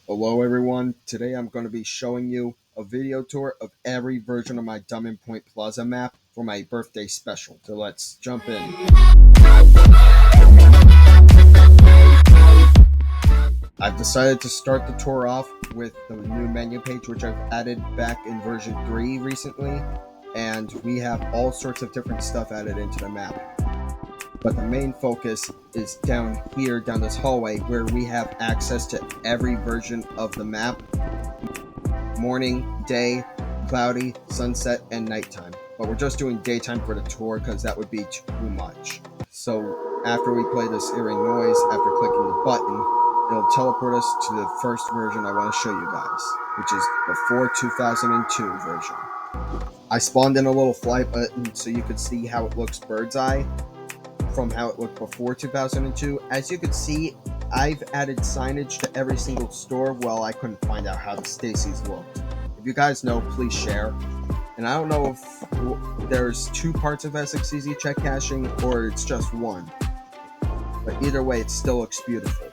Hello everyone, today I'm going to be showing you a video tour of every version of my Diamond Point Plaza map for my birthday special. So let's jump in. I've decided to start the tour off with the new menu page, which I've added back in version 3 recently, and we have all sorts of different stuff added into the map. But the main focus is down here, down this hallway, where we have access to every version of the map: morning, day, cloudy, sunset, and nighttime. But we're just doing daytime for the tour because that would be too much. So after we play this eerie noise, after clicking the button, it'll teleport us to the first version I want to show you guys, which is before 2002 version. I spawned in a little flight button so you could see how it looks bird's eye from how it looked before 2002. As you can see, I've added signage to every single store. Well, I couldn't find out how the Stacy's looked. If you guys know, please share. And I don't know if there's two parts of Essex Easy check cashing or it's just one. But either way, it still looks beautiful.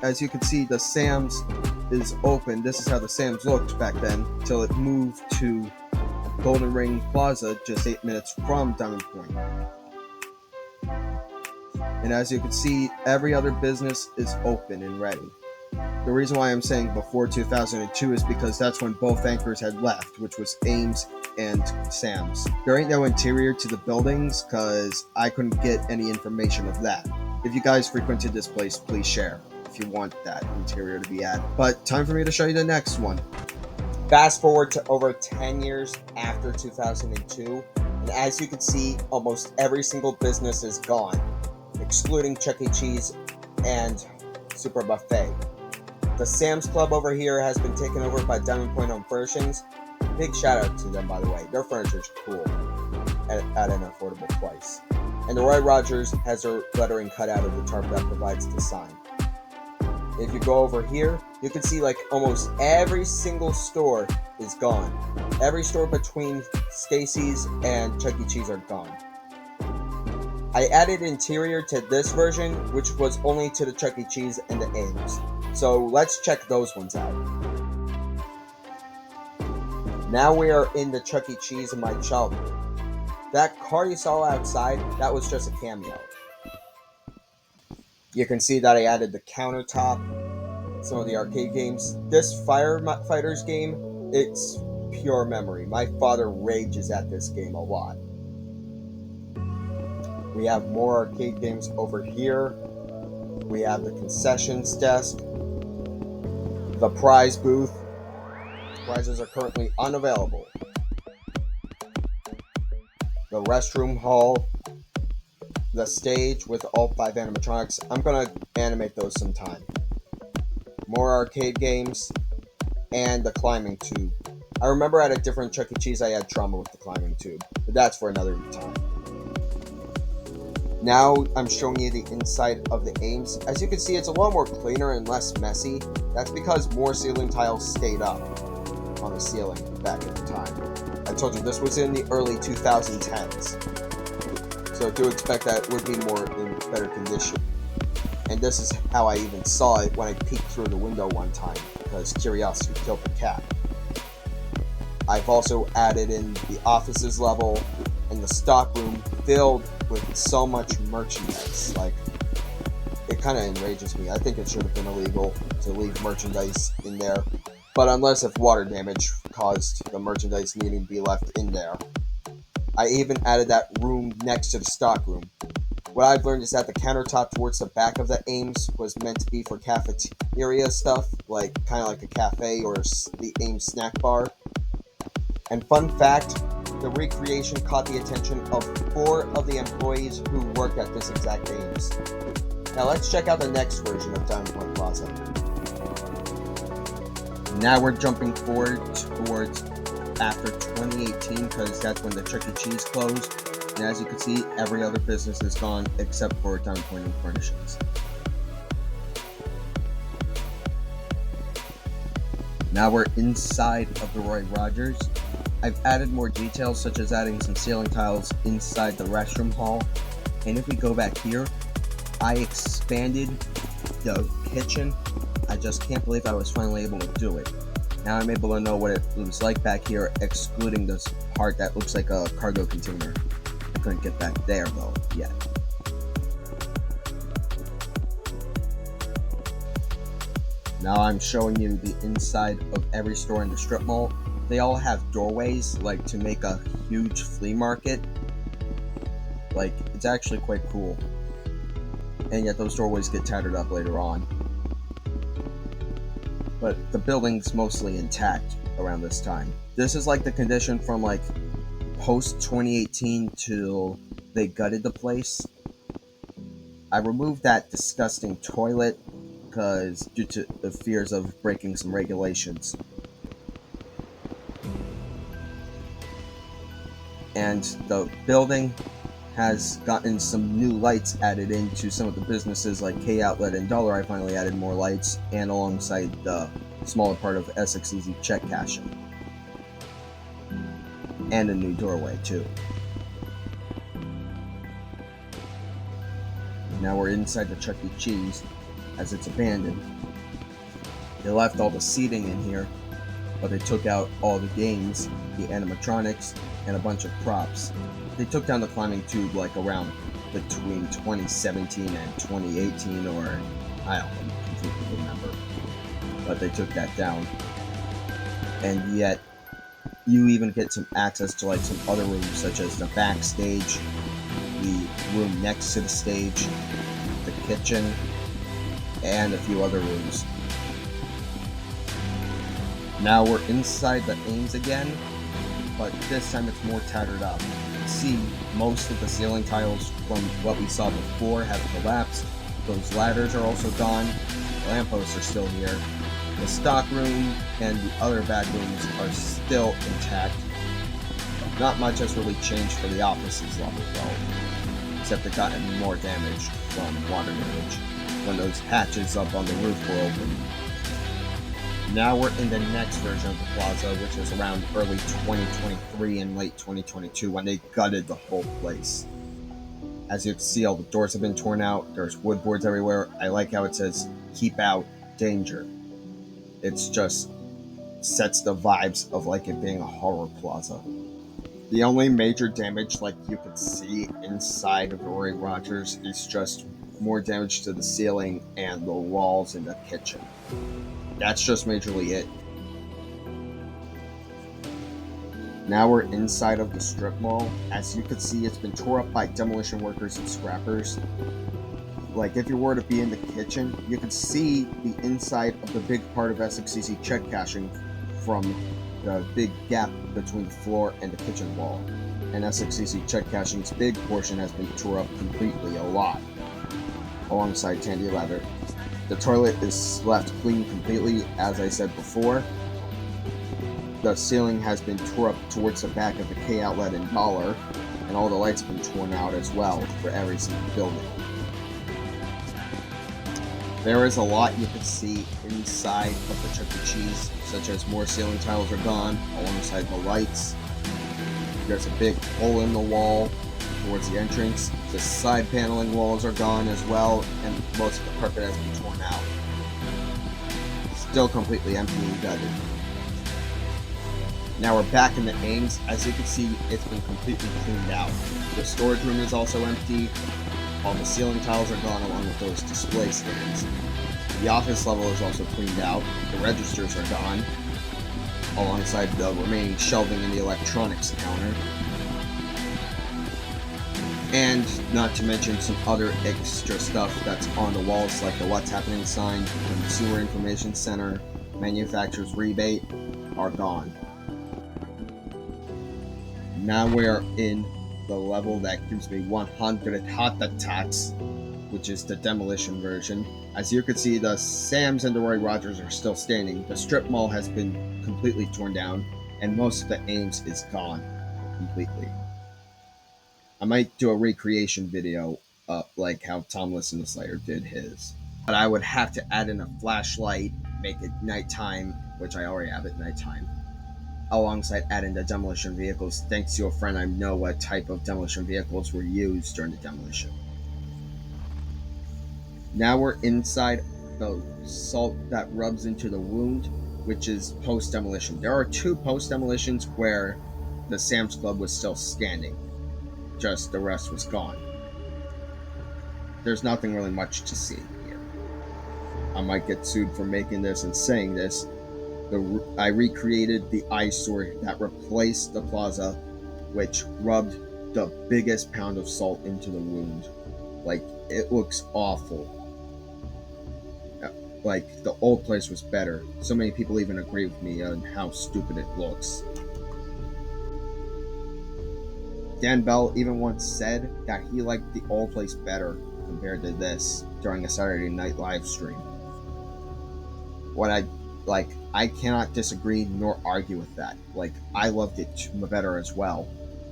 As you can see, the Sam's is open. This is how the Sam's looked back then, till it moved to Golden Ring Plaza, just 8 minutes from Diamond Point. And as you can see, every other business is open and ready. The reason why I'm saying before 2002 is because that's when both anchors had left, which was Ames and Sam's. There ain't no interior to the buildings because I couldn't get any information of that. If you guys frequented this place, please share if you want that interior to be added. But time for me to show you the next one. Fast forward to over 10 years after 2002, and as you can see, almost every single business is gone, excluding Chuck E. Cheese and Super Buffet. The Sam's Club over here has been taken over by Diamond Point Home Furnishings. Big shout out to them, by the way. Their furniture's cool at an affordable price. And the Roy Rogers has their lettering cut out of the tarp that provides the sign. If you go over here, you can see like almost every single store is gone. Every store between Stacy's and Chuck E. Cheese are gone. I added interior to this version, which was only to the Chuck E. Cheese and the Ames. So let's check those ones out. Now we are in the Chuck E. Cheese in my childhood. That car you saw outside, that was just a cameo. You can see that I added the countertop, some of the arcade games. This Firefighters game, it's pure memory. My father rages at this game a lot. We have more arcade games over here. We have the concessions desk, the prize booth. Prizes are currently unavailable. The restroom hall, the stage with all 5 animatronics. I'm gonna animate those sometime. More arcade games, and the climbing tube. I remember at a different Chuck E. Cheese I had trauma with the climbing tube, but that's for another time. Now I'm showing you the inside of the Ames. As you can see, it's a lot more cleaner and less messy. That's because more ceiling tiles stayed up on the ceiling back at the time. I told you this was in the early 2010s. So do expect that it would be more in better condition. And this is how I even saw it when I peeked through the window one time, because curiosity killed the cat. I've also added in the offices level and the stock room filled with so much merchandise. Like, it kind of enrages me. I think it should have been illegal to leave merchandise in there. But unless if water damage caused the merchandise needing to be left in there. I even added that room next to the stock room. What I've learned is that the countertop towards the back of the Ames was meant to be for cafeteria stuff, like kind of like a cafe or the Ames snack bar. And fun fact, the recreation caught the attention of 4 of the employees who worked at this exact Ames. Now let's check out the next version of Diamond Point Plaza. Now we're jumping forward towards after 2018, because that's when the Chuck E. Cheese closed. And as you can see, every other business is gone except for Diamond Point Home Furnishings. Now we're inside of the Roy Rogers. I've added more details, such as adding some ceiling tiles inside the restroom hall. And if we go back here, I expanded the kitchen I just can't believe I was finally able to do it. Now I'm able to know what it was like back here, excluding this part that looks like a cargo container. I couldn't get back there though, yet. Now I'm showing you the inside of every store in the strip mall. They all have doorways, like to make a huge flea market. Like, it's actually quite cool. And yet those doorways get tattered up later on. But the building's mostly intact around this time. This is like the condition from like post 2018 till they gutted the place. I removed that disgusting toilet because due to the fears of breaking some regulations. And the building has gotten some new lights added into some of the businesses like K Outlet and Dollar. I finally added more lights, and alongside the smaller part of Essex Easy check cashing. And a new doorway too. Now we're inside the Chuck E. Cheese, as it's abandoned. They left all the seating in here, but they took out all the games, the animatronics, and a bunch of props. They took down the climbing tube like around between 2017 and 2018, or I don't completely remember. But they took that down. And yet, you even get some access to like some other rooms, such as the backstage, the room next to the stage, the kitchen, and a few other rooms. Now we're inside the Ames again, but this time it's more tattered up. You can see most of the ceiling tiles from what we saw before have collapsed. Those ladders are also gone. The lampposts are still here. The stock room and the other back rooms are still intact. Not much has really changed for the offices level though, except it got more damaged from water damage when those hatches up on the roof were open. Now we're in the next version of the plaza, which is around early 2023 and late 2022 when they gutted the whole place. As you can see, all the doors have been torn out, there's wood boards everywhere. I like how it says, "Keep out, danger." It's just sets the vibes of like it being a horror plaza. The only major damage like you could see inside of Roy Rogers is just more damage to the ceiling and the walls in the kitchen. That's just majorly it. Now we're inside of the strip mall. As you can see, it's been tore up by demolition workers and scrappers. Like, if you were to be in the kitchen, you could see the inside of the big part of Essex Easy check cashing from the big gap between the floor and the kitchen wall. And Essex Easy check cashing's big portion has been tore up completely, a lot, alongside Tandy Leather. The toilet is left clean completely, as I said before. The ceiling has been tore up towards the back of the K Outlet and Dollar, and all the lights have been torn out as well for every single building. There is a lot you can see inside of the Chuck E. Cheese, such as more ceiling tiles are gone, alongside the lights. There's a big hole in the wall towards the entrance. The side paneling walls are gone as well, and most of the carpet has been torn out. Still completely empty and gutted. Now we're back in the Ames. As you can see, it's been completely cleaned out. The storage room is also empty. All the ceiling tiles are gone along with those display stands. The office level is also cleaned out. The registers are gone, alongside the remaining shelving in the electronics counter. And not to mention some other extra stuff that's on the walls, like the What's Happening sign, the Consumer Information Center, manufacturer's rebate, are gone. Now we are in the level that gives me 100 heart attacks, which is the demolition version. As you can see, the Sam's and the Roy Rogers are still standing. The strip mall has been completely torn down, and most of the Ames is gone completely. I might do a recreation video, like how Tom Listen to Slayer did his. But I would have to add in a flashlight, make it nighttime, which I already have at nighttime, alongside adding the demolition vehicles. Thanks to a friend, I know what type of demolition vehicles were used during the demolition. Now we're inside the salt that rubs into the wound, which is post-demolition. There are 2 post-demolitions where the Sam's Club was still standing, just the rest was gone. There's nothing really much to see here. I might get sued for making this and saying this. I recreated the eyesore that replaced the plaza, which rubbed the biggest pound of salt into the wound. Like, it looks awful. Like, the old place was better. So many people even agree with me on how stupid it looks. Dan Bell even once said that he liked the old place better compared to this during a Saturday Night Live stream. I cannot disagree nor argue with that. Like, I loved it better as well.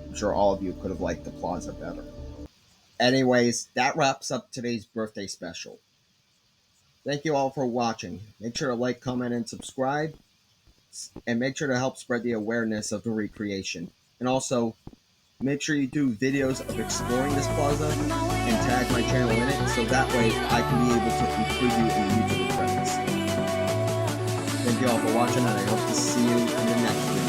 I'm sure all of you could have liked the plaza better. Anyways, that wraps up today's birthday special. Thank you all for watching. Make sure to like, comment, and subscribe. And make sure to help spread the awareness of the recreation. And also, make sure you do videos of exploring this plaza and tag my channel in it, so that way I can be able to include you in the YouTube credits. Thank you all for watching, and I hope to see you in the next video.